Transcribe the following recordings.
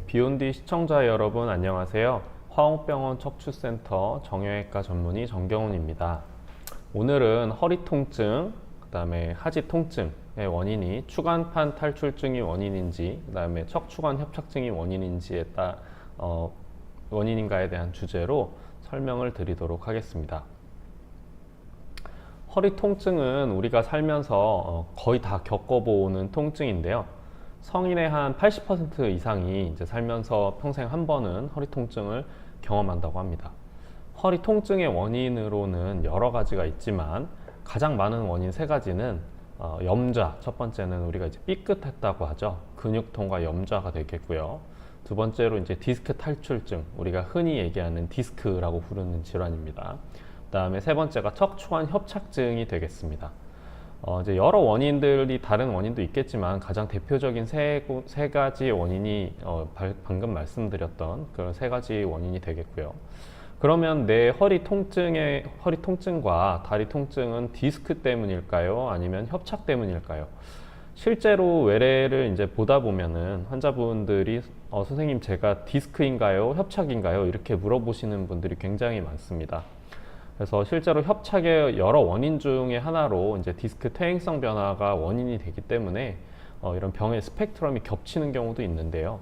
비욘디 시청자 여러분 안녕하세요. 화홍병원 척추센터 정형외과 전문의 정경훈입니다. 오늘은 허리 통증, 그 다음에 하지 통증의 원인이 추간판 탈출증이 원인인지, 그 다음에 척추관 협착증이 원인인가에 대한 주제로 설명을 드리도록 하겠습니다. 허리 통증은 우리가 살면서 거의 다 겪어보는 통증인데요. 성인의 한 80% 이상이 이제 살면서 평생 한 번은 허리 통증을 경험한다고 합니다. 허리 통증의 원인으로는 여러 가지가 있지만 가장 많은 원인 세 가지는 염좌, 첫 번째는 우리가 이제 삐끗했다고 하죠. 근육통과 염좌가 되겠고요. 두 번째로 이제 디스크 탈출증, 우리가 흔히 얘기하는 디스크라고 부르는 질환입니다. 그 다음에 세 번째가 척추관 협착증이 되겠습니다. 이제 여러 원인들이 다른 원인도 있겠지만 가장 대표적인 세 가지 원인이 방금 말씀드렸던 그런 세 가지 원인이 되겠고요. 그러면 내 허리 통증과 다리 통증은 디스크 때문일까요? 아니면 협착 때문일까요? 실제로 외래를 이제 보다 보면은 환자분들이 선생님 제가 디스크인가요? 협착인가요? 이렇게 물어보시는 분들이 굉장히 많습니다. 그래서 실제로 협착의 여러 원인 중에 하나로 이제 디스크 퇴행성 변화가 원인이 되기 때문에 이런 병의 스펙트럼이 겹치는 경우도 있는데요.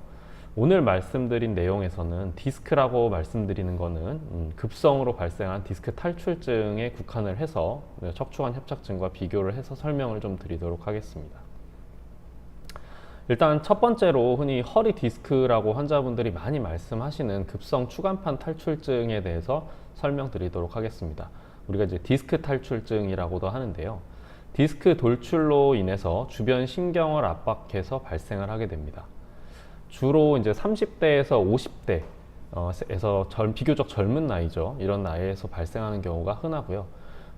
오늘 말씀드린 내용에서는 디스크라고 말씀드리는 거는 급성으로 발생한 디스크 탈출증에 국한을 해서 척추관 협착증과 비교를 해서 설명을 좀 드리도록 하겠습니다. 일단 첫 번째로 흔히 허리 디스크라고 환자분들이 많이 말씀하시는 급성 추간판 탈출증에 대해서 설명드리도록 하겠습니다. 우리가 이제 디스크 탈출증이라고도 하는데요. 디스크 돌출로 인해서 주변 신경을 압박해서 발생을 하게 됩니다. 주로 이제 30대에서 50대에서 비교적 젊은 나이죠. 이런 나이에서 발생하는 경우가 흔하고요.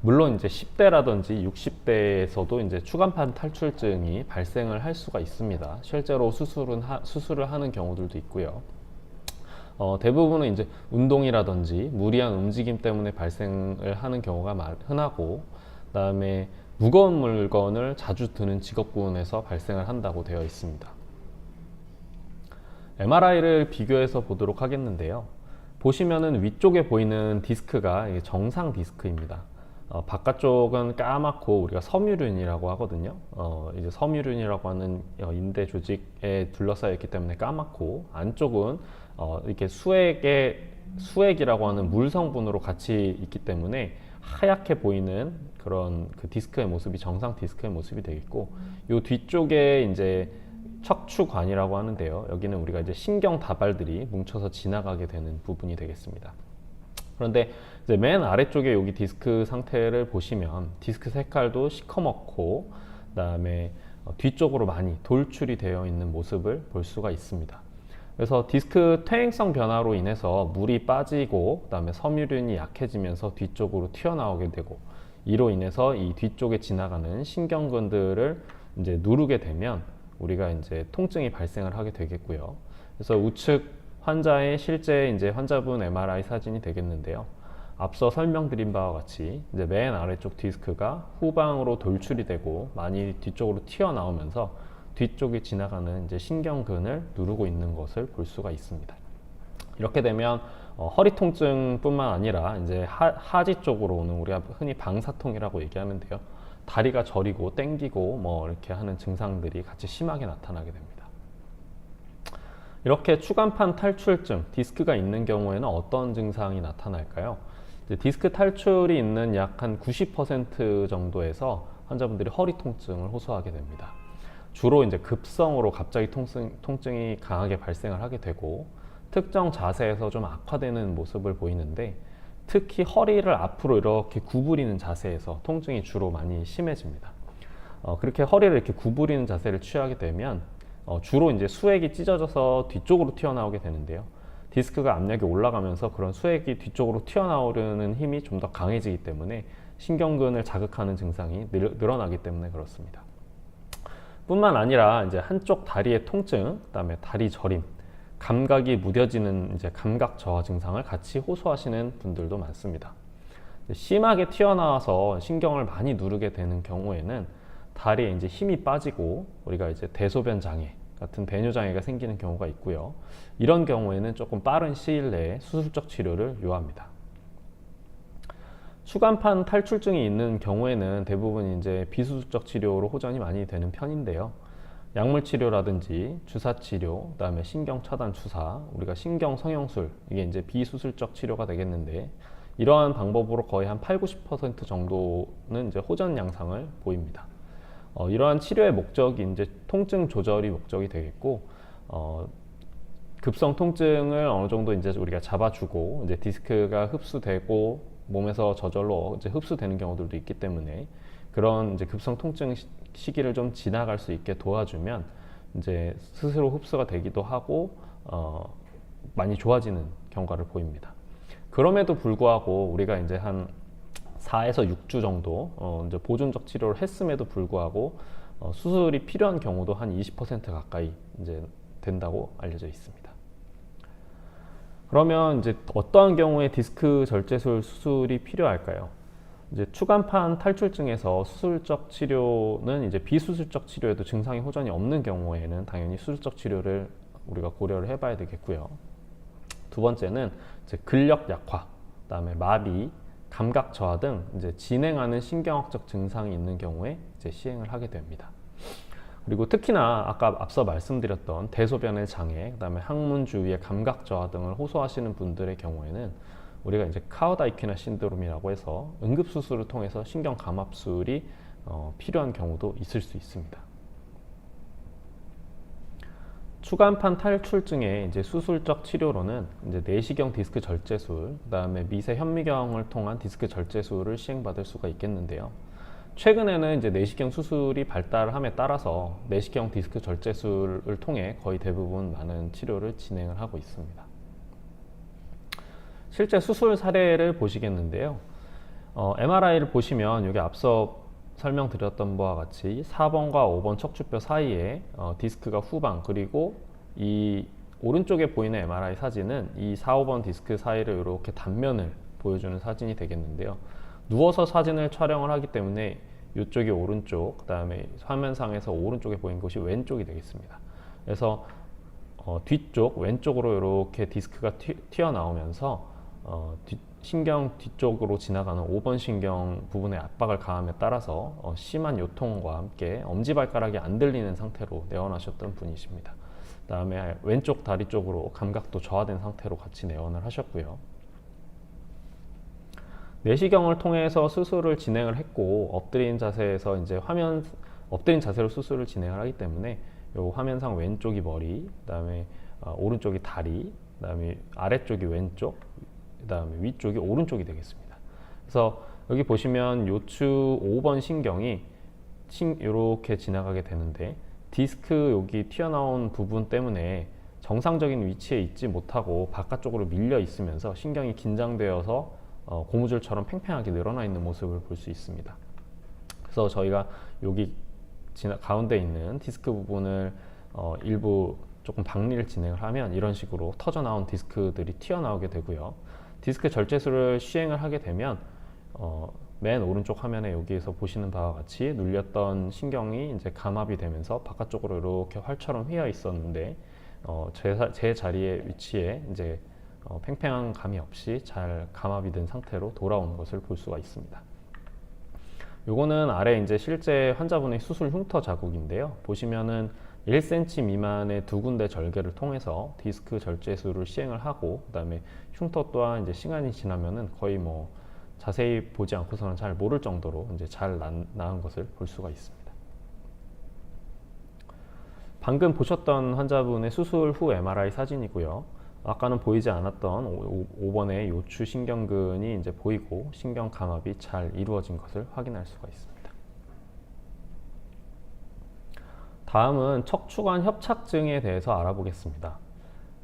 물론 이제 10대라든지 60대에서도 이제 추간판 탈출증이 발생을 할 수가 있습니다. 실제로 수술을 하는 경우들도 있고요. 대부분은 이제 운동이라든지 무리한 움직임 때문에 발생을 하는 경우가 흔하고, 그다음에 무거운 물건을 자주 드는 직업군에서 발생을 한다고 되어 있습니다. MRI를 비교해서 보도록 하겠는데요. 보시면은 위쪽에 보이는 디스크가 정상 디스크입니다. 바깥쪽은 까맣고 우리가 섬유륜이라고 하거든요. 이제 섬유륜이라고 하는 인대 조직에 둘러싸여 있기 때문에 까맣고, 안쪽은 이렇게 수액이라고 하는 물 성분으로 같이 있기 때문에 하얗게 보이는 그런 그 디스크의 모습이 정상 디스크의 모습이 되겠고, 이 뒤쪽에 이제 척추관이라고 하는데요. 여기는 우리가 이제 신경 다발들이 뭉쳐서 지나가게 되는 부분이 되겠습니다. 그런데 이제 맨 아래쪽에 여기 디스크 상태를 보시면 디스크 색깔도 시커멓고, 그다음에 뒤쪽으로 많이 돌출이 되어 있는 모습을 볼 수가 있습니다. 그래서 디스크 퇴행성 변화로 인해서 물이 빠지고, 그다음에 섬유륜이 약해지면서 뒤쪽으로 튀어나오게 되고, 이로 인해서 이 뒤쪽에 지나가는 신경근들을 이제 누르게 되면 우리가 이제 통증이 발생을 하게 되겠고요. 그래서 우측 환자의 실제 이제 환자분 MRI 사진이 되겠는데요. 앞서 설명드린 바와 같이 이제 맨 아래쪽 디스크가 후방으로 돌출이 되고 많이 뒤쪽으로 튀어나오면서 뒤쪽에 지나가는 이제 신경근을 누르고 있는 것을 볼 수가 있습니다. 이렇게 되면 허리 통증뿐만 아니라 이제 하지 쪽으로 오는 우리가 흔히 방사통이라고 얘기하는데요. 다리가 저리고 땡기고 뭐 이렇게 하는 증상들이 같이 심하게 나타나게 됩니다. 이렇게 추간판 탈출증, 디스크가 있는 경우에는 어떤 증상이 나타날까요? 이제 디스크 탈출이 있는 약 한 90% 정도에서 환자분들이 허리 통증을 호소하게 됩니다. 주로 이제 급성으로 갑자기 통증이 강하게 발생을 하게 되고, 특정 자세에서 좀 악화되는 모습을 보이는데, 특히 허리를 앞으로 이렇게 구부리는 자세에서 통증이 주로 많이 심해집니다. 그렇게 허리를 이렇게 구부리는 자세를 취하게 되면 주로 이제 수액이 찢어져서 뒤쪽으로 튀어나오게 되는데요. 디스크가 압력이 올라가면서 그런 수액이 뒤쪽으로 튀어나오려는 힘이 좀 더 강해지기 때문에 신경근을 자극하는 증상이 늘어나기 때문에 그렇습니다. 뿐만 아니라 이제 한쪽 다리의 통증, 그다음에 다리 저림, 감각이 무뎌지는 이제 감각 저하 증상을 같이 호소하시는 분들도 많습니다. 심하게 튀어나와서 신경을 많이 누르게 되는 경우에는 다리에 이제 힘이 빠지고 우리가 이제 대소변 장애, 같은 배뇨 장애가 생기는 경우가 있고요. 이런 경우에는 조금 빠른 시일 내에 수술적 치료를 요합니다. 추간판 탈출증이 있는 경우에는 대부분 이제 비수술적 치료로 호전이 많이 되는 편인데요. 약물 치료라든지 주사 치료, 그다음에 신경 차단 주사, 우리가 신경 성형술, 이게 이제 비수술적 치료가 되겠는데, 이러한 방법으로 거의 한 80~90% 정도는 이제 호전 양상을 보입니다. 이러한 치료의 목적이 이제 통증 조절이 목적이 되겠고, 급성 통증을 어느 정도 이제 우리가 잡아주고, 이제 디스크가 흡수되고 몸에서 저절로 이제 흡수되는 경우들도 있기 때문에, 그런 이제 급성 통증 시기를 좀 지나갈 수 있게 도와주면 이제 스스로 흡수가 되기도 하고 많이 좋아지는 경과를 보입니다. 그럼에도 불구하고 우리가 이제 한 4에서 6주 정도 이제 보존적 치료를 했음에도 불구하고 수술이 필요한 경우도 한 20% 가까이 이제 된다고 알려져 있습니다. 그러면 이제 어떠한 경우에 디스크 절제술 수술이 필요할까요? 이제 추간판 탈출증에서 수술적 치료는 이제 비수술적 치료에도 증상이 호전이 없는 경우에는 당연히 수술적 치료를 우리가 고려를 해봐야 되겠고요. 두 번째는 이제 근력 약화, 그다음에 마비, 감각 저하 등 이제 진행하는 신경학적 증상이 있는 경우에 이제 시행을 하게 됩니다. 그리고 특히나 아까 앞서 말씀드렸던 대소변의 장애, 그다음에 항문 주위의 감각 저하 등을 호소하시는 분들의 경우에는 우리가 이제 카우다이퀴나 신드롬이라고 해서 응급수술을 통해서 신경 감압술이 필요한 경우도 있을 수 있습니다. 추간판 탈출증의 이제 수술적 치료로는 이제 내시경 디스크 절제술, 그다음에 미세 현미경을 통한 디스크 절제술을 시행받을 수가 있겠는데요. 최근에는 이제 내시경 수술이 발달함에 따라서 내시경 디스크 절제술을 통해 거의 대부분 많은 치료를 진행을 하고 있습니다. 실제 수술 사례를 보시겠는데요. MRI를 보시면 여기 앞서 설명드렸던 바와 같이 4번과 5번 척추뼈 사이에 디스크가 후방, 그리고 이 오른쪽에 보이는 MRI 사진은 이 4, 5번 디스크 사이를 이렇게 단면을 보여주는 사진이 되겠는데요. 누워서 사진을 촬영을 하기 때문에 이쪽이 오른쪽, 그 다음에 화면상에서 오른쪽에 보이는 곳이 왼쪽이 되겠습니다. 그래서 뒤쪽, 왼쪽으로 이렇게 디스크가 튀어나오면서 신경 뒤쪽으로 지나가는 5번 신경 부분에 압박을 가함에 따라서 심한 요통과 함께 엄지발가락이 안 들리는 상태로 내원하셨던 분이십니다. 그 다음에 왼쪽 다리 쪽으로 감각도 저하된 상태로 같이 내원을 하셨고요. 내시경을 통해서 수술을 진행을 했고, 엎드린 자세에서 이제 엎드린 자세로 수술을 진행을 하기 때문에 요 화면상 왼쪽이 머리, 그 다음에 오른쪽이 다리, 그 다음에 아래쪽이 왼쪽, 그 다음에 위쪽이 오른쪽이 되겠습니다. 그래서 여기 보시면 요추 5번 신경이 이렇게 지나가게 되는데, 디스크 여기 튀어나온 부분 때문에 정상적인 위치에 있지 못하고 바깥쪽으로 밀려 있으면서 신경이 긴장되어서 고무줄처럼 팽팽하게 늘어나 있는 모습을 볼 수 있습니다. 그래서 저희가 여기 가운데 있는 디스크 부분을 일부 조금 박리를 진행을 하면 이런 식으로 터져 나온 디스크들이 튀어나오게 되고요. 디스크 절제술을 시행을 하게 되면 맨 오른쪽 화면에 여기에서 보시는 바와 같이 눌렸던 신경이 이제 감압이 되면서 바깥쪽으로 이렇게 활처럼 휘어 있었는데 제 자리의 위치에 이제 팽팽한 감이 없이 잘 감압이 된 상태로 돌아오는 것을 볼 수가 있습니다. 요거는 아래 이제 실제 환자분의 수술 흉터 자국인데요. 보시면은 1cm 미만의 두 군데 절개를 통해서 디스크 절제술을 시행을 하고, 그다음에 흉터 또한 이제 시간이 지나면은 거의 뭐 자세히 보지 않고서는 잘 모를 정도로 이제 잘 나은 것을 볼 수가 있습니다. 방금 보셨던 환자분의 수술 후 MRI 사진이고요. 아까는 보이지 않았던 5번의 요추 신경근이 이제 보이고 신경 감압이 잘 이루어진 것을 확인할 수가 있습니다. 다음은 척추관 협착증에 대해서 알아보겠습니다.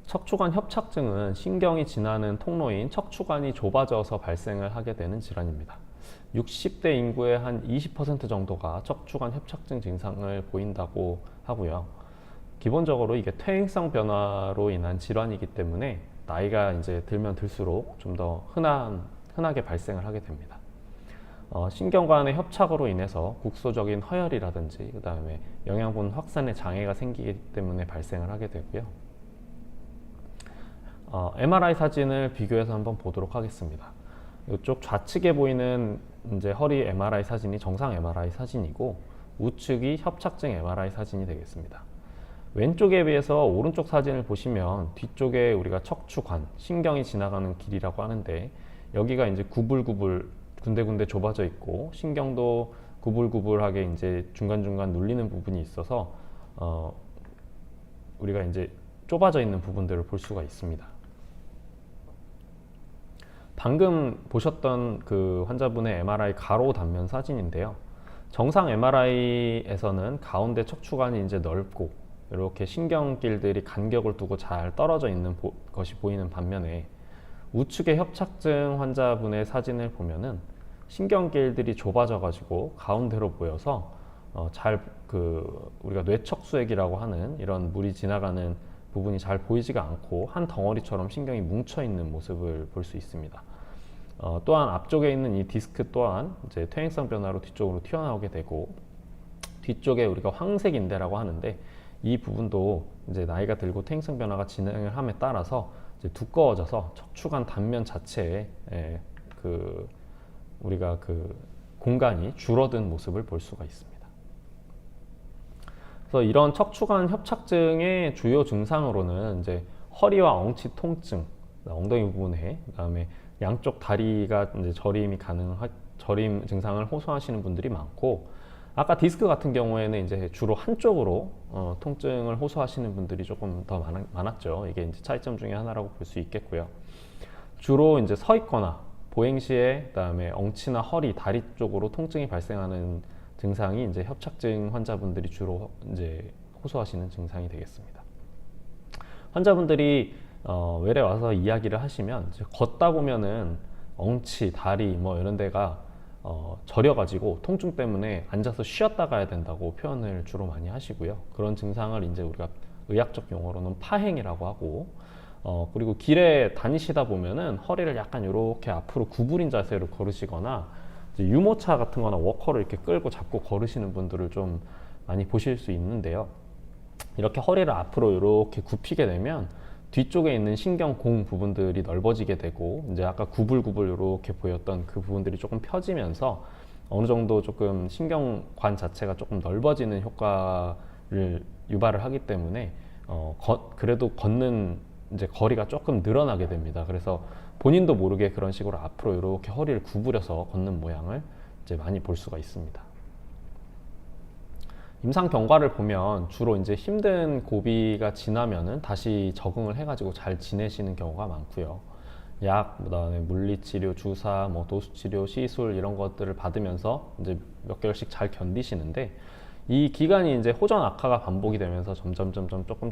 척추관 협착증은 신경이 지나는 통로인 척추관이 좁아져서 발생을 하게 되는 질환입니다. 60대 인구의 한 20% 정도가 척추관 협착증 증상을 보인다고 하고요. 기본적으로 이게 퇴행성 변화로 인한 질환이기 때문에 나이가 이제 들면 들수록 좀 더 흔하게 발생을 하게 됩니다. 신경관의 협착으로 인해서 국소적인 허혈이라든지 그 다음에 영양분 확산의 장애가 생기기 때문에 발생을 하게 되고요. MRI 사진을 비교해서 한번 보도록 하겠습니다. 이쪽 좌측에 보이는 이제 허리 MRI 사진이 정상 MRI 사진이고 우측이 협착증 MRI 사진이 되겠습니다. 왼쪽에 비해서 오른쪽 사진을 보시면 뒤쪽에 우리가 척추관, 신경이 지나가는 길이라고 하는데 여기가 이제 구불구불 군데군데 좁아져 있고 신경도 구불구불하게 이제 중간중간 눌리는 부분이 있어서 우리가 이제 좁아져 있는 부분들을 볼 수가 있습니다. 방금 보셨던 그 환자분의 MRI 가로 단면 사진인데요. 정상 MRI에서는 가운데 척추관이 이제 넓고 이렇게 신경길들이 간격을 두고 잘 떨어져 있는 것이 보이는 반면에 우측의 협착증 환자분의 사진을 보면은 신경길들이 좁아져 가지고 가운데로 보여서 우리가 뇌척수액이라고 하는 이런 물이 지나가는 부분이 잘 보이지가 않고 한 덩어리처럼 신경이 뭉쳐 있는 모습을 볼 수 있습니다. 또한 앞쪽에 있는 이 디스크 또한 이제 퇴행성 변화로 뒤쪽으로 튀어나오게 되고 뒤쪽에 우리가 황색인대라고 하는데 이 부분도 이제 나이가 들고 퇴행성 변화가 진행을 함에 따라서 이제 두꺼워져서 척추관 단면 자체에 우리가 그 공간이 줄어든 모습을 볼 수가 있습니다. 그래서 이런 척추관 협착증의 주요 증상으로는 이제 허리와 엉치 통증, 엉덩이 부분에, 그다음에 양쪽 다리가 이제 저림 증상을 호소하시는 분들이 많고, 아까 디스크 같은 경우에는 이제 주로 한쪽으로 통증을 호소하시는 분들이 조금 더 많았죠. 이게 이제 차이점 중에 하나라고 볼 수 있겠고요. 주로 이제 서 있거나 보행 시에 그다음에 엉치나 허리, 다리 쪽으로 통증이 발생하는 증상이 이제 협착증 환자분들이 주로 이제 호소하시는 증상이 되겠습니다. 환자분들이 외래 와서 이야기를 하시면 이제 걷다 보면은 엉치, 다리 뭐 이런 데가 저려가지고 통증 때문에 앉아서 쉬었다 가야 된다고 표현을 주로 많이 하시고요. 그런 증상을 이제 우리가 의학적 용어로는 파행이라고 하고, 그리고 길에 다니시다 보면은 허리를 약간 이렇게 앞으로 구부린 자세로 걸으시거나 이제 유모차 같은 거나 워커를 이렇게 끌고 잡고 걸으시는 분들을 좀 많이 보실 수 있는데요. 이렇게 허리를 앞으로 이렇게 굽히게 되면 뒤쪽에 있는 신경공 부분들이 넓어지게 되고, 이제 아까 구불구불 이렇게 보였던 그 부분들이 조금 펴지면서 어느 정도 조금 신경관 자체가 조금 넓어지는 효과를 유발을 하기 때문에 그래도 걷는 이제 거리가 조금 늘어나게 됩니다. 그래서 본인도 모르게 그런 식으로 앞으로 이렇게 허리를 구부려서 걷는 모양을 이제 많이 볼 수가 있습니다. 임상 경과를 보면 주로 이제 힘든 고비가 지나면은 다시 적응을 해가지고 잘 지내시는 경우가 많고요. 약, 그다음에 물리치료, 주사, 뭐 도수치료, 시술 이런 것들을 받으면서 이제 몇 개월씩 잘 견디시는데, 이 기간이 이제 호전 악화가 반복이 되면서 점점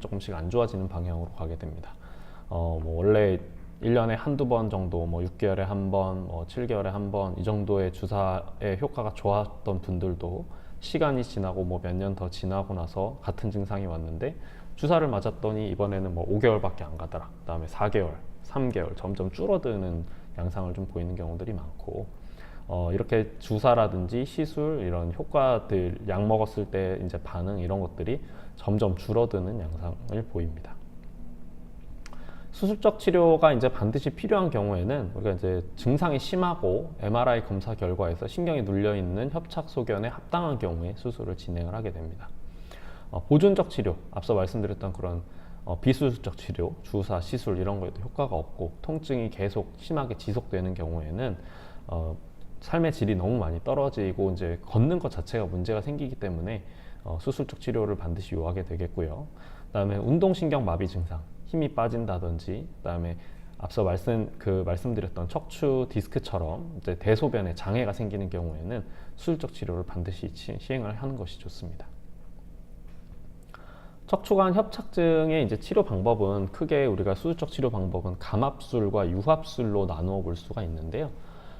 조금씩 안 좋아지는 방향으로 가게 됩니다. 뭐 원래 1년에 한두 번 정도, 뭐 6개월에 한 번, 뭐 7개월에 한 번 이 정도의 주사의 효과가 좋았던 분들도 시간이 지나고 뭐 몇 년 더 지나고 나서 같은 증상이 왔는데 주사를 맞았더니 이번에는 뭐 5개월밖에 안 가더라. 그다음에 4개월, 3개월 점점 줄어드는 양상을 좀 보이는 경우들이 많고, 이렇게 주사라든지 시술 이런 효과들, 약 먹었을 때 이제 반응 이런 것들이 점점 줄어드는 양상을 보입니다. 수술적 치료가 이제 반드시 필요한 경우에는 우리가 이제 증상이 심하고 MRI 검사 결과에서 신경이 눌려 있는 협착 소견에 합당한 경우에 수술을 진행을 하게 됩니다. 보존적 치료, 앞서 말씀드렸던 그런 비수술적 치료, 주사, 시술 이런 거에도 효과가 없고 통증이 계속 심하게 지속되는 경우에는 삶의 질이 너무 많이 떨어지고 이제 걷는 것 자체가 문제가 생기기 때문에 수술적 치료를 반드시 요하게 되겠고요. 그다음에 운동신경 마비 증상, 힘이 빠진다든지, 그다음에 앞서 말씀드렸던 척추 디스크처럼 이제 대소변에 장애가 생기는 경우에는 수술적 치료를 반드시 시행을 하는 것이 좋습니다. 척추관 협착증의 이제 치료 방법은 크게 우리가 수술적 치료 방법은 감압술과 유합술로 나누어 볼 수가 있는데요.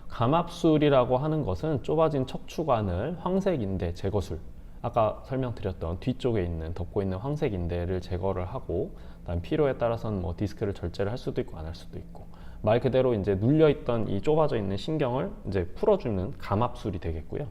감압술이라고 하는 것은 좁아진 척추관을 황색인대 제거술, 아까 설명드렸던 뒤쪽에 있는 덮고 있는 황색인대를 제거를 하고, 그다음 필요에 따라서는 뭐 디스크를 절제를 할 수도 있고 안 할 수도 있고, 말 그대로 이제 눌려있던 이 좁아져 있는 신경을 이제 풀어주는 감압술이 되겠고요.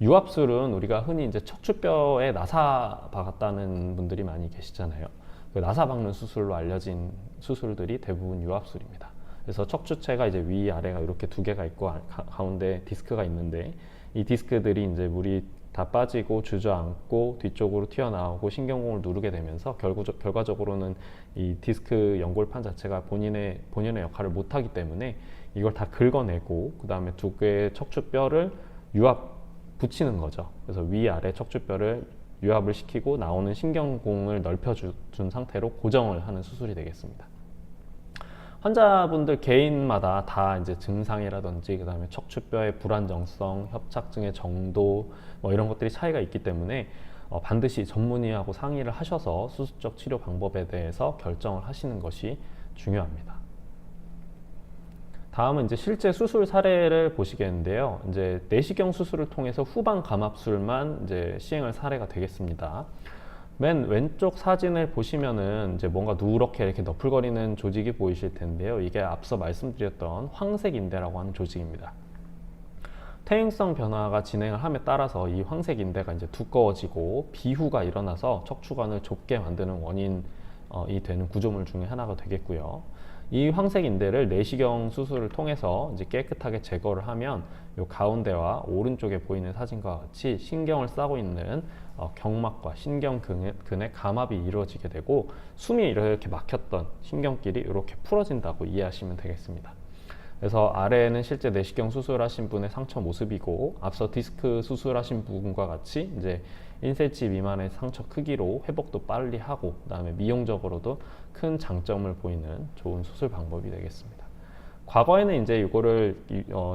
유압술은 우리가 흔히 이제 척추뼈에 나사 박았다는 분들이 많이 계시잖아요. 그 나사 박는 수술로 알려진 수술들이 대부분 유압술입니다. 그래서 척추체가 이제 위 아래가 이렇게 두 개가 있고 가운데 디스크가 있는데, 이 디스크들이 이제 물이 다 빠지고 주저앉고 뒤쪽으로 튀어나오고 신경공을 누르게 되면서 결과적으로는 이 디스크 연골판 자체가 본연의 역할을 못하기 때문에 이걸 다 긁어내고 그 다음에 두 개의 척추뼈를 유압 붙이는 거죠. 그래서 위아래 척추뼈를 유압을 시키고 나오는 신경공을 넓혀준 상태로 고정을 하는 수술이 되겠습니다. 환자분들 개인마다 다 이제 증상이라든지 그 다음에 척추뼈의 불안정성, 협착증의 정도 뭐 이런 것들이 차이가 있기 때문에 반드시 전문의하고 상의를 하셔서 수술적 치료 방법에 대해서 결정을 하시는 것이 중요합니다. 다음은 이제 실제 수술 사례를 보시겠는데요. 이제 내시경 수술을 통해서 후방 감압술만 이제 시행할 사례가 되겠습니다. 맨 왼쪽 사진을 보시면은 이제 뭔가 누렇게 이렇게 너풀거리는 조직이 보이실 텐데요. 이게 앞서 말씀드렸던 황색인대라고 하는 조직입니다. 퇴행성 변화가 진행을 함에 따라서 이 황색인대가 이제 두꺼워지고 비후가 일어나서 척추관을 좁게 만드는 원인이 되는 구조물 중에 하나가 되겠고요. 이 황색인대를 내시경 수술을 통해서 이제 깨끗하게 제거를 하면 이 가운데와 오른쪽에 보이는 사진과 같이 신경을 싸고 있는 경막과 신경근의 감압이 이루어지게 되고 숨이 이렇게 막혔던 신경길이 이렇게 풀어진다고 이해하시면 되겠습니다. 그래서 아래에는 실제 내시경 수술하신 분의 상처 모습이고, 앞서 디스크 수술하신 부분과 같이 이제 1cm 미만의 상처 크기로 회복도 빨리 하고, 그 다음에 미용적으로도 큰 장점을 보이는 좋은 수술 방법이 되겠습니다. 과거에는 이제 이거를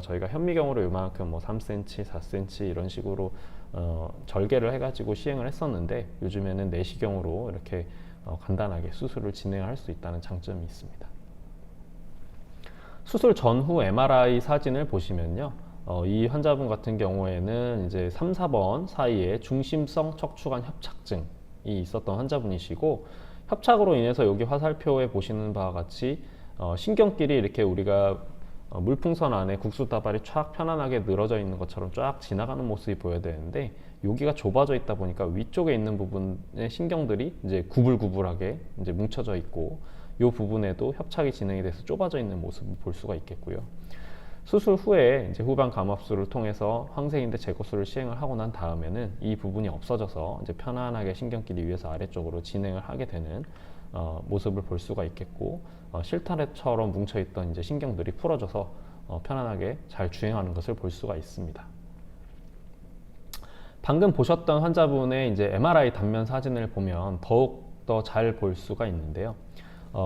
저희가 현미경으로 이만큼 뭐 3cm, 4cm 이런 식으로 절개를 해가지고 시행을 했었는데, 요즘에는 내시경으로 이렇게 간단하게 수술을 진행할 수 있다는 장점이 있습니다. 수술 전후 MRI 사진을 보시면요, 이 환자분 같은 경우에는 이제 3, 4번 사이에 중심성 척추관 협착증이 있었던 환자분이시고, 협착으로 인해서 여기 화살표에 보시는 바와 같이 신경끼리 이렇게 우리가 물풍선 안에 국수 다발이 쫙 편안하게 늘어져 있는 것처럼 쫙 지나가는 모습이 보여야 되는데, 여기가 좁아져 있다 보니까 위쪽에 있는 부분의 신경들이 이제 구불구불하게 이제 뭉쳐져 있고, 이 부분에도 협착이 진행이 돼서 좁아져 있는 모습을 볼 수가 있겠고요. 수술 후에 이제 후방 감압술을 통해서 황색인대 제거술을 시행을 하고 난 다음에는 이 부분이 없어져서 이제 편안하게 신경끼리 위에서 아래쪽으로 진행을 하게 되는 모습을 볼 수가 있겠고, 실타래처럼 뭉쳐있던 이제 신경들이 풀어져서 편안하게 잘 주행하는 것을 볼 수가 있습니다. 방금 보셨던 환자분의 이제 MRI 단면 사진을 보면 더욱 더 잘 볼 수가 있는데요.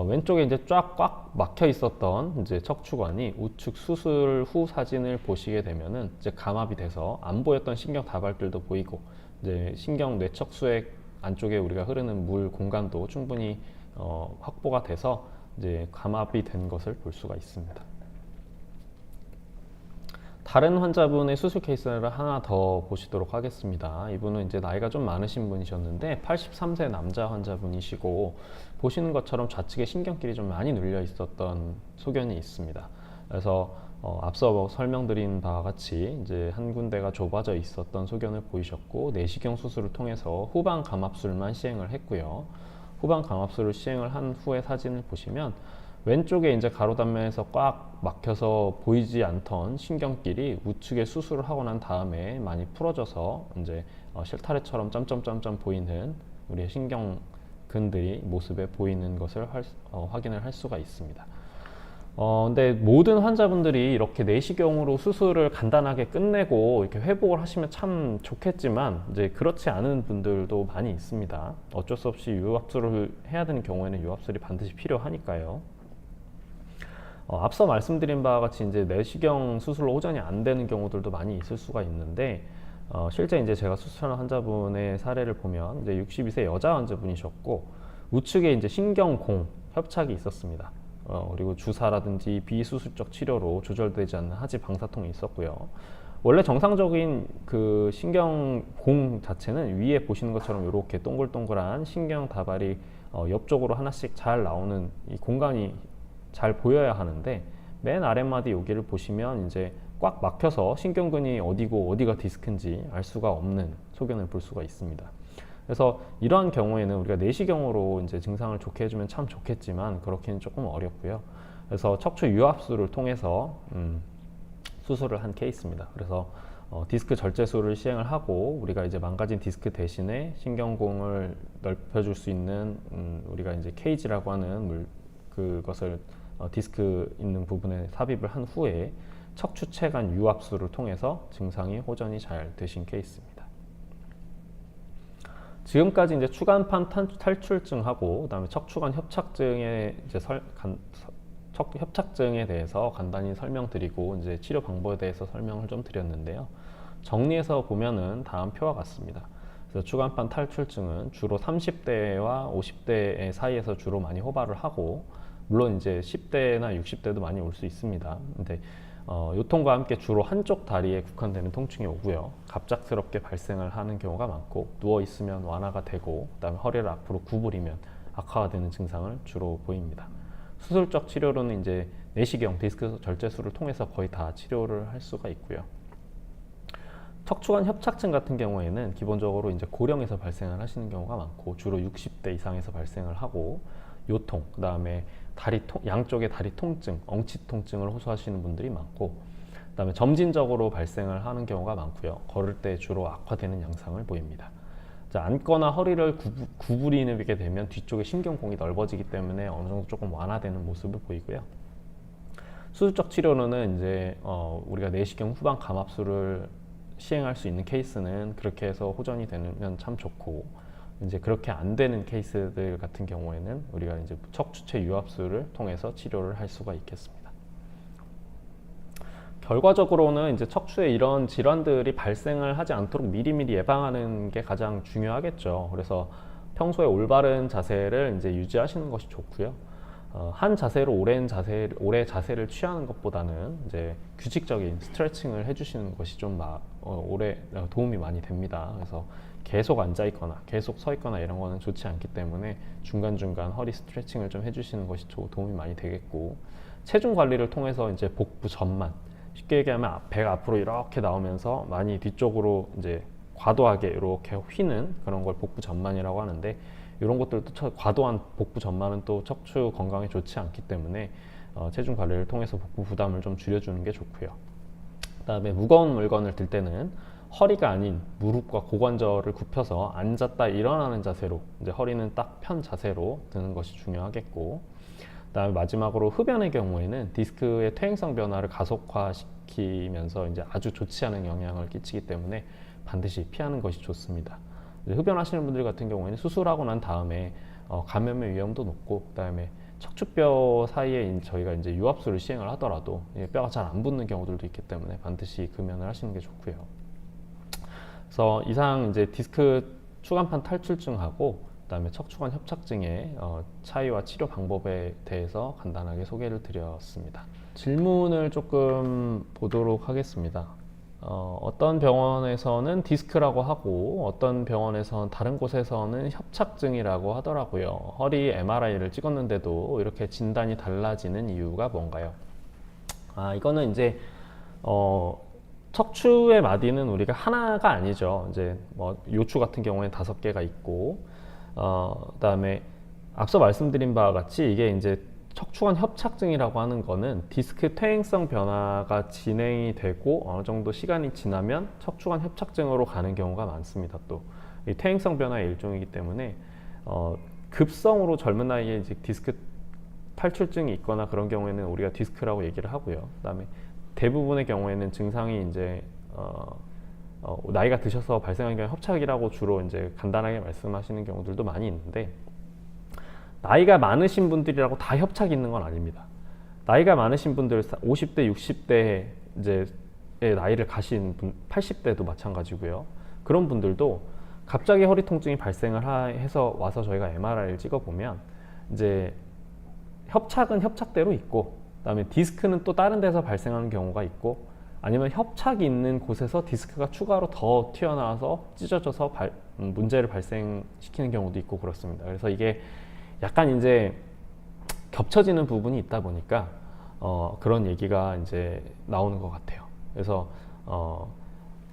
왼쪽에 이제 쫙 꽉 막혀 있었던 이제 척추관이 우측 수술 후 사진을 보시게 되면은 이제 감압이 돼서 안 보였던 신경 다발들도 보이고, 이제 신경 뇌척수액 안쪽에 우리가 흐르는 물 공간도 충분히 확보가 돼서 이제 감압이 된 것을 볼 수가 있습니다. 다른 환자분의 수술 케이스를 하나 더 보시도록 하겠습니다. 이분은 이제 나이가 좀 많으신 분이셨는데 83세 남자 환자분이시고, 보시는 것처럼 좌측에 신경끼리 좀 많이 눌려 있었던 소견이 있습니다. 그래서 앞서 설명드린 바와 같이 이제 한 군데가 좁아져 있었던 소견을 보이셨고, 내시경 수술을 통해서 후방 감압술만 시행을 했고요. 후방 감압술을 시행을 한 후의 사진을 보시면 왼쪽에 이제 가로 단면에서 꽉 막혀서 보이지 않던 신경끼리 우측에 수술을 하고 난 다음에 많이 풀어져서 이제 실타래처럼 점점점점 보이는 우리의 신경근들이 모습에 보이는 것을 확인을 할 수가 있습니다. 근데 모든 환자분들이 이렇게 내시경으로 수술을 간단하게 끝내고 이렇게 회복을 하시면 참 좋겠지만, 이제 그렇지 않은 분들도 많이 있습니다. 어쩔 수 없이 유압술을 해야 되는 경우에는 유압술이 반드시 필요하니까요. 앞서 말씀드린 바와 같이 이제 내시경 수술로 호전이 안 되는 경우들도 많이 있을 수가 있는데, 실제 이제 제가 수술한 환자분의 사례를 보면 이제 62세 여자 환자분이셨고, 우측에 이제 신경공 협착이 있었습니다. 그리고 주사라든지 비수술적 치료로 조절되지 않는 하지 방사통이 있었고요. 원래 정상적인 그 신경공 자체는 위에 보시는 것처럼 이렇게 동글동글한 신경 다발이 옆쪽으로 하나씩 잘 나오는 이 공간이 잘 보여야 하는데, 맨 아랫마디 여기를 보시면 이제 꽉 막혀서 신경근이 어디고 어디가 디스크인지 알 수가 없는 소견을 볼 수가 있습니다. 그래서 이러한 경우에는 우리가 내시경으로 이제 증상을 좋게 해주면 참 좋겠지만 그렇게는 조금 어렵고요. 그래서 척추 유압수를 통해서 수술을 한 케이스입니다. 그래서 디스크 절제술을 시행을 하고 우리가 이제 망가진 디스크 대신에 신경공을 넓혀줄 수 있는 우리가 이제 케이지라고 하는 그것을 디스크 있는 부분에 삽입을 한 후에 척추체간 유압수를 통해서 증상이 호전이 잘 되신 케이스입니다. 지금까지 이제 추간판 탈출증하고 그다음에 척추관 협착증에 이제 협착증에 대해서 간단히 설명드리고 이제 치료 방법에 대해서 설명을 좀 드렸는데요. 정리해서 보면은 다음 표와 같습니다. 그래서 추간판 탈출증은 주로 30대와 50대 사이에서 주로 많이 호발을 하고 물론 이제 10대나 60대도 많이 올 수 있습니다. 근데 요통과 함께 주로 한쪽 다리에 국한되는 통증이 오고요. 갑작스럽게 발생을 하는 경우가 많고 누워 있으면 완화가 되고 그다음에 허리를 앞으로 구부리면 악화가 되는 증상을 주로 보입니다. 수술적 치료로는 이제 내시경 디스크 절제술을 통해서 거의 다 치료를 할 수가 있고요. 척추관 협착증 같은 경우에는 기본적으로 이제 고령에서 발생을 하시는 경우가 많고 주로 60대 이상에서 발생을 하고 요통, 그다음에 양쪽의 다리 통증, 엉치 통증을 호소하시는 분들이 많고 그다음에 점진적으로 발생을 하는 경우가 많고요. 걸을 때 주로 악화되는 양상을 보입니다. 자, 앉거나 허리를 구부리게 되면 뒤쪽에 신경공이 넓어지기 때문에 어느 정도 조금 완화되는 모습을 보이고요. 수술적 치료로는 이제 우리가 내시경 후방 감압술을 시행할 수 있는 케이스는 그렇게 해서 호전이 되면 참 좋고 이제 그렇게 안 되는 케이스들 같은 경우에는 우리가 이제 척추체 유압술을 통해서 치료를 할 수가 있겠습니다. 결과적으로는 이제 척추에 이런 질환들이 발생을 하지 않도록 미리미리 예방하는 게 가장 중요하겠죠. 그래서 평소에 올바른 자세를 이제 유지하시는 것이 좋고요. 한 자세로 오래 자세를 취하는 것보다는 이제 규칙적인 스트레칭을 해주시는 것이 좀 오래 도움이 많이 됩니다. 그래서 계속 앉아 있거나 계속 서 있거나 이런 거는 좋지 않기 때문에 중간중간 허리 스트레칭을 좀 해주시는 것이 도움이 많이 되겠고 체중 관리를 통해서 이제 복부 전만 쉽게 얘기하면 배가 앞으로 이렇게 나오면서 많이 뒤쪽으로 이제 과도하게 이렇게 휘는 그런 걸 복부 전만이라고 하는데 이런 것들도 과도한 복부 전만은 또 척추 건강에 좋지 않기 때문에 체중 관리를 통해서 복부 부담을 좀 줄여주는 게 좋고요. 그다음에 무거운 물건을 들 때는 허리가 아닌 무릎과 고관절을 굽혀서 앉았다 일어나는 자세로 이제 허리는 딱 편 자세로 드는 것이 중요하겠고 그다음에 마지막으로 흡연의 경우에는 디스크의 퇴행성 변화를 가속화시키면서 이제 아주 좋지 않은 영향을 끼치기 때문에 반드시 피하는 것이 좋습니다. 흡연하시는 분들 같은 경우에는 수술하고 난 다음에 감염의 위험도 높고 그다음에 척추뼈 사이에 저희가 이제 유압술을 시행을 하더라도 뼈가 잘 안 붙는 경우들도 있기 때문에 반드시 금연을 하시는 게 좋고요. 그래서 이상 이제 디스크 추간판 탈출증하고 그다음에 척추관 협착증의 차이와 치료 방법에 대해서 간단하게 소개를 드렸습니다. 질문을 조금 보도록 하겠습니다. 어떤 병원에서는 디스크라고 하고 어떤 병원에서는 다른 곳에서는 협착증이라고 하더라고요. 허리 MRI를 찍었는데도 이렇게 진단이 달라지는 이유가 뭔가요? 이거는 이제 척추의 마디는 우리가 하나가 아니죠. 이제 뭐 요추 같은 경우에는 5개가 있고 그다음에 앞서 말씀드린 바와 같이 이게 이제 척추관 협착증이라고 하는 거는 디스크 퇴행성 변화가 진행이 되고 어느 정도 시간이 지나면 척추관 협착증으로 가는 경우가 많습니다. 또 이 퇴행성 변화의 일종이기 때문에 급성으로 젊은 나이에 이제 디스크 탈출증이 있거나 그런 경우에는 우리가 디스크라고 얘기를 하고요. 그다음에 대부분의 경우에는 증상이 이제 나이가 드셔서 발생하는 경우 협착이라고 주로 이제 간단하게 말씀하시는 경우들도 많이 있는데 나이가 많으신 분들이라고 다 협착이 있는 건 아닙니다. 나이가 많으신 분들 50대, 60대 이제 나이를 가신 분 80대도 마찬가지고요. 그런 분들도 갑자기 허리 통증이 발생을 해서 와서 저희가 MRI를 찍어보면 이제 협착은 협착대로 있고 그다음에 디스크는 또 다른 데서 발생하는 경우가 있고 아니면 협착이 있는 곳에서 디스크가 추가로 더 튀어나와서 찢어져서 문제를 발생시키는 경우도 있고 그렇습니다. 그래서 이게 약간 이제 겹쳐지는 부분이 있다 보니까 그런 얘기가 이제 나오는 것 같아요. 그래서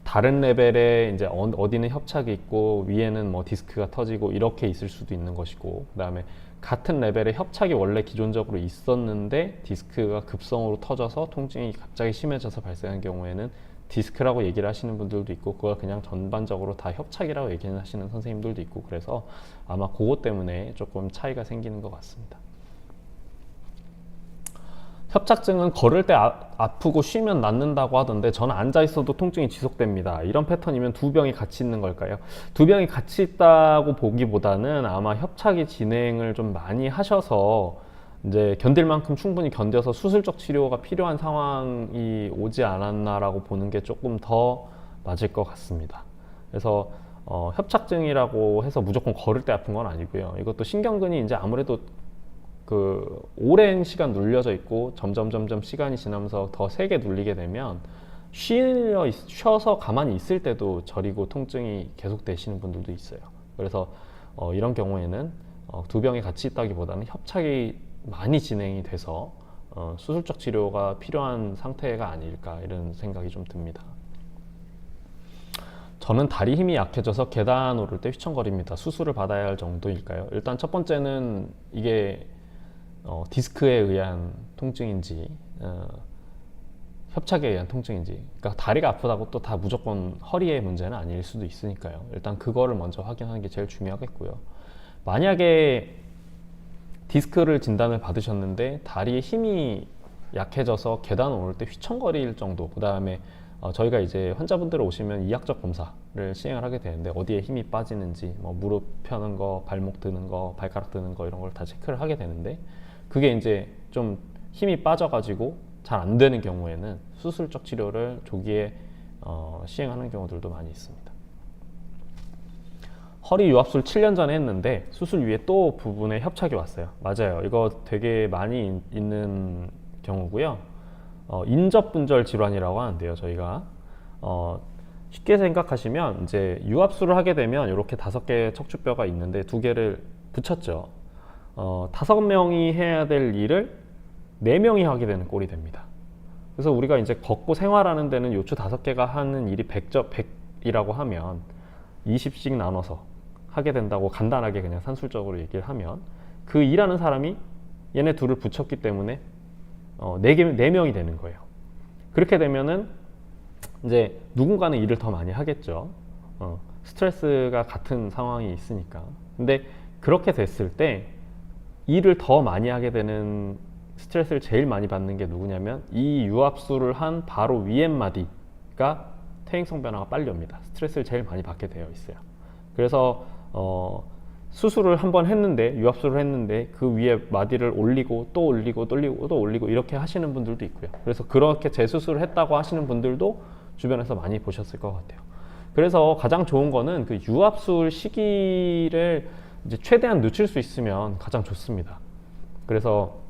다른 레벨에 이제 어디는 협착이 있고 위에는 뭐 디스크가 터지고 이렇게 있을 수도 있는 것이고, 그다음에 같은 레벨에 협착이 원래 기존적으로 있었는데 디스크가 급성으로 터져서 통증이 갑자기 심해져서 발생한 경우에는 디스크라고 얘기를 하시는 분들도 있고, 그걸 그냥 전반적으로 다 협착이라고 얘기하시는 선생님들도 있고, 그래서 아마 그것 때문에 조금 차이가 생기는 것 같습니다. 협착증은 걸을 때 아프고 쉬면 낫는다고 하던데, 저는 앉아 있어도 통증이 지속됩니다. 이런 패턴이면 두 병이 같이 있는 걸까요? 두 병이 같이 있다고 보기보다는 아마 협착이 진행을 좀 많이 하셔서 이제 견딜 만큼 충분히 견뎌서 수술적 치료가 필요한 상황이 오지 않았나라고 보는 게 조금 더 맞을 것 같습니다. 그래서 협착증이라고 해서 무조건 걸을 때 아픈 건 아니고요. 이것도 신경근이 이제 아무래도 그 오랜 시간 눌려져 있고 점점 시간이 지나면서 더 세게 눌리게 되면 쉬어서 가만히 있을 때도 저리고 통증이 계속 되시는 분들도 있어요. 그래서 이런 경우에는 두 병이 같이 있다기보다는 협착이 많이 진행이 돼서 수술적 치료가 필요한 상태가 아닐까, 이런 생각이 좀 듭니다. 저는 다리 힘이 약해져서 계단 오를 때 휘청거립니다. 수술을 받아야 할 정도일까요? 일단 첫 번째는 이게 디스크에 의한 통증인지 협착에 의한 통증인지, 그러니까 다리가 아프다고 또 다 무조건 허리의 문제는 아닐 수도 있으니까요. 일단 그거를 먼저 확인하는 게 제일 중요하겠고요. 만약에 디스크를 진단을 받으셨는데 다리에 힘이 약해져서 계단 오를 때 휘청거릴 정도, 그 다음에 저희가 이제 환자분들 오시면 이학적 검사를 시행을 하게 되는데, 어디에 힘이 빠지는지, 뭐 무릎 펴는 거, 발목 드는 거, 발가락 드는 거, 이런 걸 다 체크를 하게 되는데, 그게 이제 좀 힘이 빠져가지고 잘 안 되는 경우에는 수술적 치료를 조기에 시행하는 경우들도 많이 있습니다. 허리 유압술 7년 전에 했는데 수술 위에 또 부분에 협착이 왔어요. 맞아요. 이거 되게 많이 있는 경우고요. 인접분절 질환이라고 하는데요. 저희가 쉽게 생각하시면 이제 유압술을 하게 되면 이렇게 5개의 척추뼈가 있는데 2개를 붙였죠. 5명이 해야 될 일을 4명이 하게 되는 꼴이 됩니다. 그래서 우리가 이제 걷고 생활하는 데는 요추 5개가 하는 일이 100이라고 하면 20씩 나눠서 하게 된다고 간단하게 그냥 산술적으로 얘기를 하면, 그 일하는 사람이 얘네 둘을 붙였기 때문에 4명이 되는 거예요. 그렇게 되면은 이제 누군가는 일을 더 많이 하겠죠. 스트레스가 같은 상황이 있으니까. 근데 그렇게 됐을 때 일을 더 많이 하게 되는, 스트레스를 제일 많이 받는 게 누구냐면 이 유압술을 한 바로 위에 마디가 퇴행성 변화가 빨리 옵니다. 스트레스를 제일 많이 받게 되어 있어요. 그래서 수술을 한번 했는데, 유압술을 했는데 그 위에 마디를 올리고 또 올리고 또 올리고 또 올리고 이렇게 하시는 분들도 있고요. 그래서 그렇게 재수술을 했다고 하시는 분들도 주변에서 많이 보셨을 것 같아요. 그래서 가장 좋은 거는 그 유압술 시기를 이제 최대한 늦출 수 있으면 가장 좋습니다. 그래서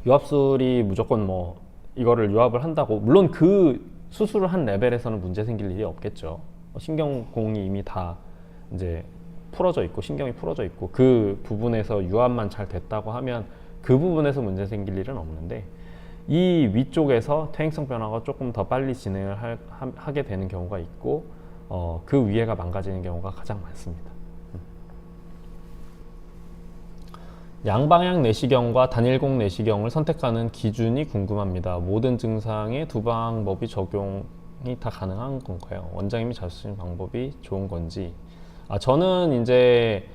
유압술이 무조건 뭐 이거를 유압을 한다고, 물론 그 수술을 한 레벨에서는 문제 생길 일이 없겠죠. 신경공이 이미 다 이제 풀어져 있고 신경이 풀어져 있고 그 부분에서 유압만 잘 됐다고 하면 그 부분에서 문제 생길 일은 없는데, 이 위쪽에서 퇴행성 변화가 조금 더 빨리 진행을 하게 되는 경우가 있고 그 위에가 망가지는 경우가 가장 많습니다. 양방향 내시경과 단일공 내시경을 선택하는 기준이 궁금합니다. 모든 증상에 두 방법이 적용이 다 가능한 건가요? 원장님이 자주 쓰는 방법이 좋은 건지. 저는 이제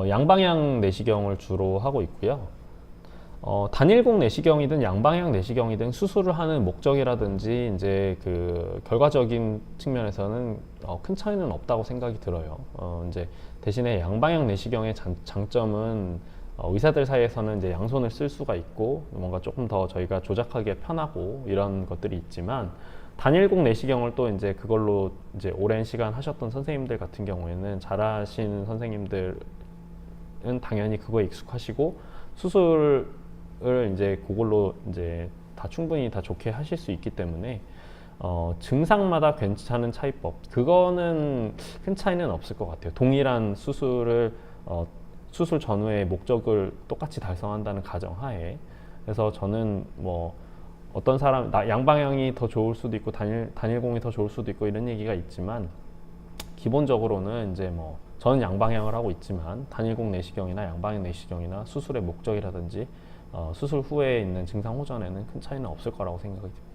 양방향 내시경을 주로 하고 있고요. 단일공 내시경이든 양방향 내시경이든 수술을 하는 목적이라든지 이제 그 결과적인 측면에서는 큰 차이는 없다고 생각이 들어요. 이제 대신에 양방향 내시경의 장점은 의사들 사이에서는 이제 양손을 쓸 수가 있고 뭔가 조금 더 저희가 조작하기에 편하고 이런 것들이 있지만, 단일공 내시경을 또 이제 그걸로 이제 오랜 시간 하셨던 선생님들 같은 경우에는, 잘하시는 선생님들은 당연히 그거에 익숙하시고 수술을 이제 그걸로 이제 다 충분히 다 좋게 하실 수 있기 때문에 증상마다 괜찮은 차이법, 그거는 큰 차이는 없을 것 같아요. 동일한 수술을 수술 전후의 목적을 똑같이 달성한다는 가정하에. 그래서 저는 뭐 어떤 사람 양방향이 더 좋을 수도 있고 단일공이 더 좋을 수도 있고 이런 얘기가 있지만 기본적으로는 이제 뭐 저는 양방향을 하고 있지만 단일공 내시경이나 양방향 내시경이나 수술의 목적이라든지 수술 후에 있는 증상 호전에는 큰 차이는 없을 거라고 생각이 듭니다.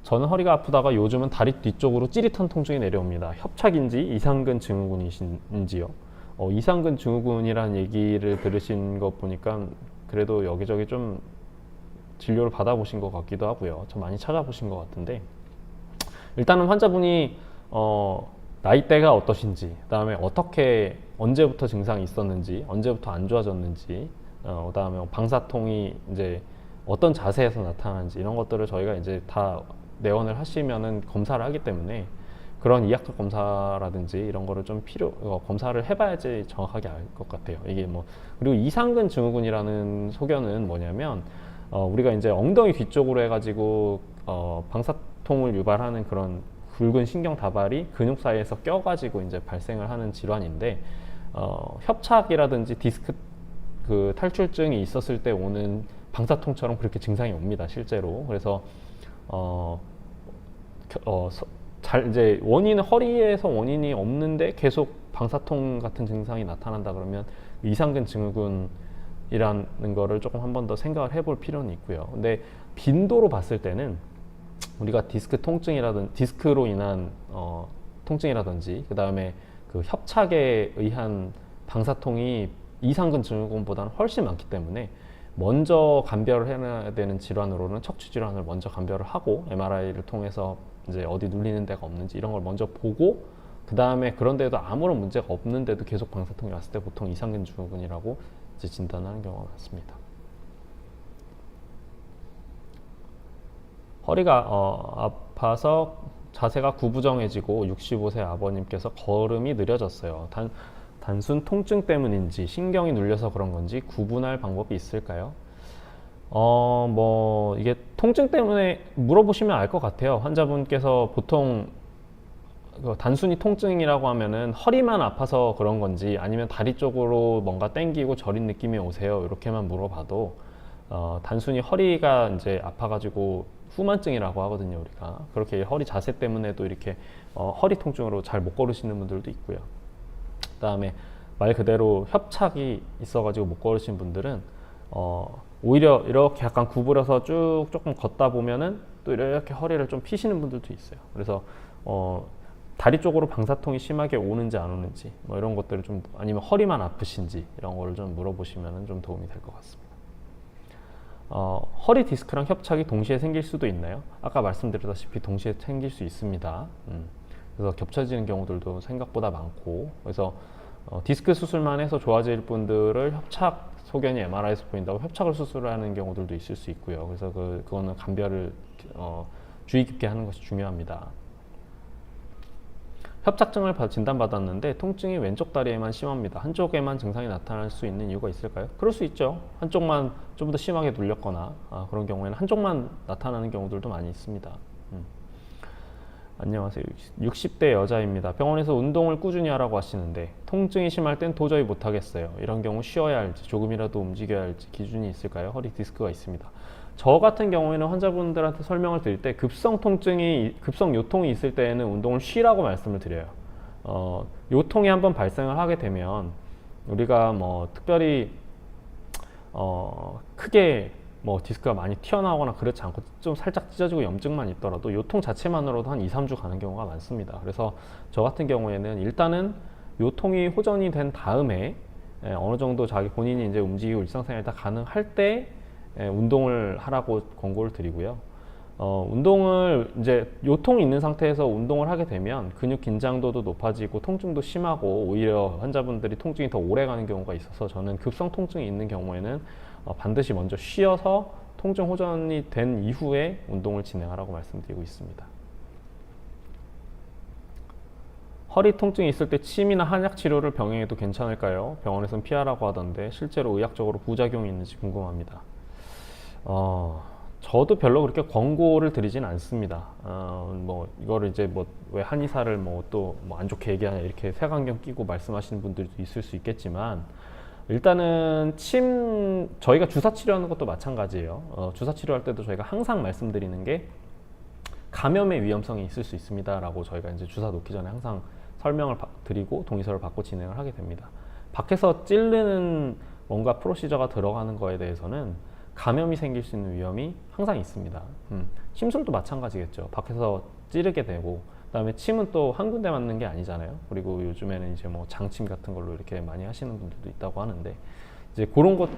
저는 허리가 아프다가 요즘은 다리 뒤쪽으로 찌릿한 통증이 내려옵니다. 협착인지 이상근 증후군인지요? 이상근 증후군이라는 얘기를 들으신 것 보니까 그래도 여기저기 좀 진료를 받아보신 것 같기도 하고요. 좀 많이 찾아보신 것 같은데 일단은 환자분이 나이대가 어떠신지, 그다음에 어떻게 언제부터 증상이 있었는지, 언제부터 안 좋아졌는지, 그다음에 방사통이 이제 어떤 자세에서 나타나는지 이런 것들을 저희가 이제 다 내원을 하시면은 검사를 하기 때문에 그런 이학적 검사라든지 이런 거를 좀 검사를 해봐야지 정확하게 알 것 같아요. 이게 뭐 그리고 이상근 증후군이라는 소견은 뭐냐면 우리가 이제 엉덩이 뒤쪽으로 해가지고 방사통을 유발하는 그런 굵은 신경 다발이 근육 사이에서 껴가지고 이제 발생을 하는 질환인데 협착이라든지 디스크 그 탈출증이 있었을 때 오는 방사통처럼 그렇게 증상이 옵니다, 실제로. 그래서 이제 원인은 허리에서 원인이 없는데 계속 방사통 같은 증상이 나타난다 그러면 이상근 증후군이라는 거를 조금 한 번 더 생각을 해볼 필요는 있고요. 근데 빈도로 봤을 때는 우리가 디스크로 인한 통증이라든지 그 다음에 그 협착에 의한 방사통이 이상근 증후군보다는 훨씬 많기 때문에 먼저 감별을 해놔야 되는 질환으로는 척추 질환을 먼저 감별을 하고 MRI를 통해서 이제 어디 눌리는 데가 없는지 이런 걸 먼저 보고 그 다음에 그런데도 아무런 문제가 없는데도 계속 방사통이 왔을 때 보통 이상근 증후군이라고 이제 진단하는 경우가 많습니다. 허리가 아파서 자세가 구부정해지고 65세 아버님께서 걸음이 느려졌어요. 단순 통증 때문인지 신경이 눌려서 그런 건지 구분할 방법이 있을까요? 뭐 이게 통증 때문에 물어보시면 알 것 같아요. 환자분께서 보통 단순히 통증이라고 하면은 허리만 아파서 그런 건지 아니면 다리 쪽으로 뭔가 땡기고 저린 느낌이 오세요 이렇게만 물어봐도 단순히 허리가 이제 아파가지고 후만증이라고 하거든요. 우리가 그렇게 허리 자세 때문에도 이렇게 허리 통증으로 잘 못 걸으시는 분들도 있고요. 그 다음에 말 그대로 협착이 있어가지고 못 걸으신 분들은 오히려 이렇게 약간 구부려서 쭉 조금 걷다 보면은 또 이렇게 허리를 좀 피시는 분들도 있어요. 그래서 다리 쪽으로 방사통이 심하게 오는지 안 오는지 뭐 이런 것들을 좀 아니면 허리만 아프신지 이런 거를 좀 물어보시면 좀 도움이 될 것 같습니다. 허리 디스크랑 협착이 동시에 생길 수도 있나요? 아까 말씀드렸다시피 동시에 생길 수 있습니다. 그래서 겹쳐지는 경우들도 생각보다 많고 그래서 디스크 수술만 해서 좋아질 분들을 협착 소견이 MRI에서 보인다고 협착을 수술하는 경우들도 있을 수 있고요. 그래서 그거는 감별을 주의 깊게 하는 것이 중요합니다. 협착증을 진단받았는데 통증이 왼쪽 다리에만 심합니다. 한쪽에만 증상이 나타날 수 있는 이유가 있을까요? 그럴 수 있죠. 한쪽만 좀 더 심하게 눌렸거나 그런 경우에는 한쪽만 나타나는 경우들도 많이 있습니다. 안녕하세요. 60대 여자입니다. 병원에서 운동을 꾸준히 하라고 하시는데 통증이 심할 땐 도저히 못하겠어요. 이런 경우 쉬어야 할지 조금이라도 움직여야 할지 기준이 있을까요? 허리 디스크가 있습니다. 저 같은 경우에는 환자분들한테 설명을 드릴 때 급성 요통이 있을 때에는 운동을 쉬라고 말씀을 드려요. 요통이 한번 발생을 하게 되면 우리가 뭐 특별히 크게 뭐 디스크가 많이 튀어나오거나 그렇지 않고 좀 살짝 찢어지고 염증만 있더라도 요통 자체만으로도 한 2, 3주 가는 경우가 많습니다. 그래서 저 같은 경우에는 일단은 요통이 호전이 된 다음에 어느 정도 자기 본인이 이제 움직이고 일상생활이 다 가능할 때 운동을 하라고 권고를 드리고요. 운동을 이제 요통이 있는 상태에서 운동을 하게 되면 근육 긴장도도 높아지고 통증도 심하고 오히려 환자분들이 통증이 더 오래 가는 경우가 있어서 저는 급성 통증이 있는 경우에는 반드시 먼저 쉬어서 통증 호전이 된 이후에 운동을 진행하라고 말씀드리고 있습니다. 허리 통증이 있을 때 침이나 한약 치료를 병행해도 괜찮을까요? 병원에서는 피하라고 하던데 실제로 의학적으로 부작용이 있는지 궁금합니다. 저도 별로 그렇게 권고를 드리진 않습니다. 뭐 이거를 이제 뭐 왜 한의사를 뭐 또 뭐 안 좋게 얘기하냐 이렇게 색안경 끼고 말씀하시는 분들도 있을 수 있겠지만 일단은 저희가 주사 치료하는 것도 마찬가지예요. 주사 치료할 때도 저희가 항상 말씀드리는 게 감염의 위험성이 있을 수 있습니다라고 저희가 이제 주사 놓기 전에 항상 설명을 드리고 동의서를 받고 진행을 하게 됩니다. 밖에서 찌르는 뭔가 프로시저가 들어가는 거에 대해서는 감염이 생길 수 있는 위험이 항상 있습니다. 침술도 마찬가지겠죠. 밖에서 찌르게 되고, 그다음에 침은 또 한 군데 맞는 게 아니잖아요. 그리고 요즘에는 이제 뭐 장침 같은 걸로 이렇게 많이 하시는 분들도 있다고 하는데, 이제 그런 것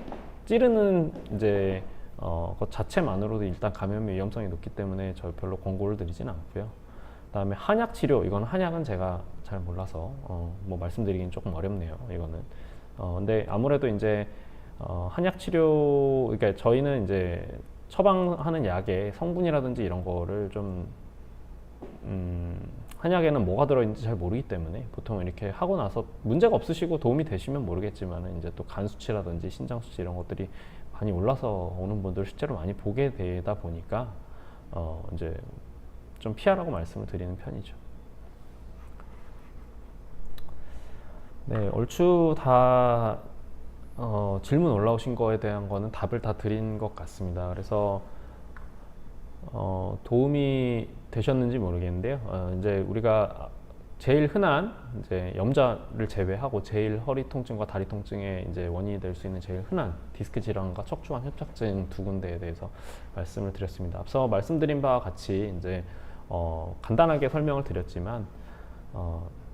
찌르는 이제 것 자체만으로도 일단 감염의 위험성이 높기 때문에 저 별로 권고를 드리진 않고요. 그다음에 한약 치료, 이건 한약은 제가 잘 몰라서 뭐 말씀드리긴 조금 어렵네요. 이거는 근데 아무래도 이제 한약 치료, 그러니까 저희는 이제 처방하는 약의 성분이라든지 이런 거를 좀 한약에는 뭐가 들어있는지 잘 모르기 때문에 보통 이렇게 하고 나서 문제가 없으시고 도움이 되시면 모르겠지만 이제 또 간 수치라든지 신장 수치 이런 것들이 많이 올라서 오는 분들 실제로 많이 보게 되다 보니까 이제 좀 피하라고 말씀을 드리는 편이죠. 네, 얼추 다 질문 올라오신 거에 대한 거는 답을 다 드린 것 같습니다. 그래서 도움이 되셨는지 모르겠는데요. 이제 우리가 제일 흔한 이제 염좌를 제외하고 제일 허리 통증과 다리 통증의 이제 원인이 될 수 있는 제일 흔한 디스크 질환과 척추관 협착증 두 군데에 대해서 말씀을 드렸습니다. 앞서 말씀드린 바와 같이 이제 간단하게 설명을 드렸지만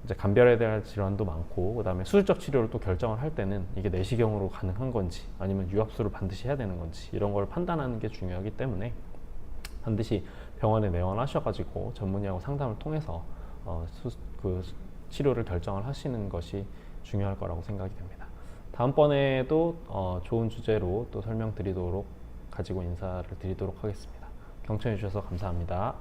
이제 간별에 대한 질환도 많고, 그다음에 수술적 치료를 또 결정을 할 때는 이게 내시경으로 가능한 건지 아니면 유압수를 반드시 해야 되는 건지 이런 걸 판단하는 게 중요하기 때문에 반드시 병원에 내원하셔가지고 전문의하고 상담을 통해서 그 치료를 결정을 하시는 것이 중요할 거라고 생각이 됩니다. 다음번에도 좋은 주제로 또 설명드리도록 가지고 인사를 드리도록 하겠습니다. 경청해 주셔서 감사합니다.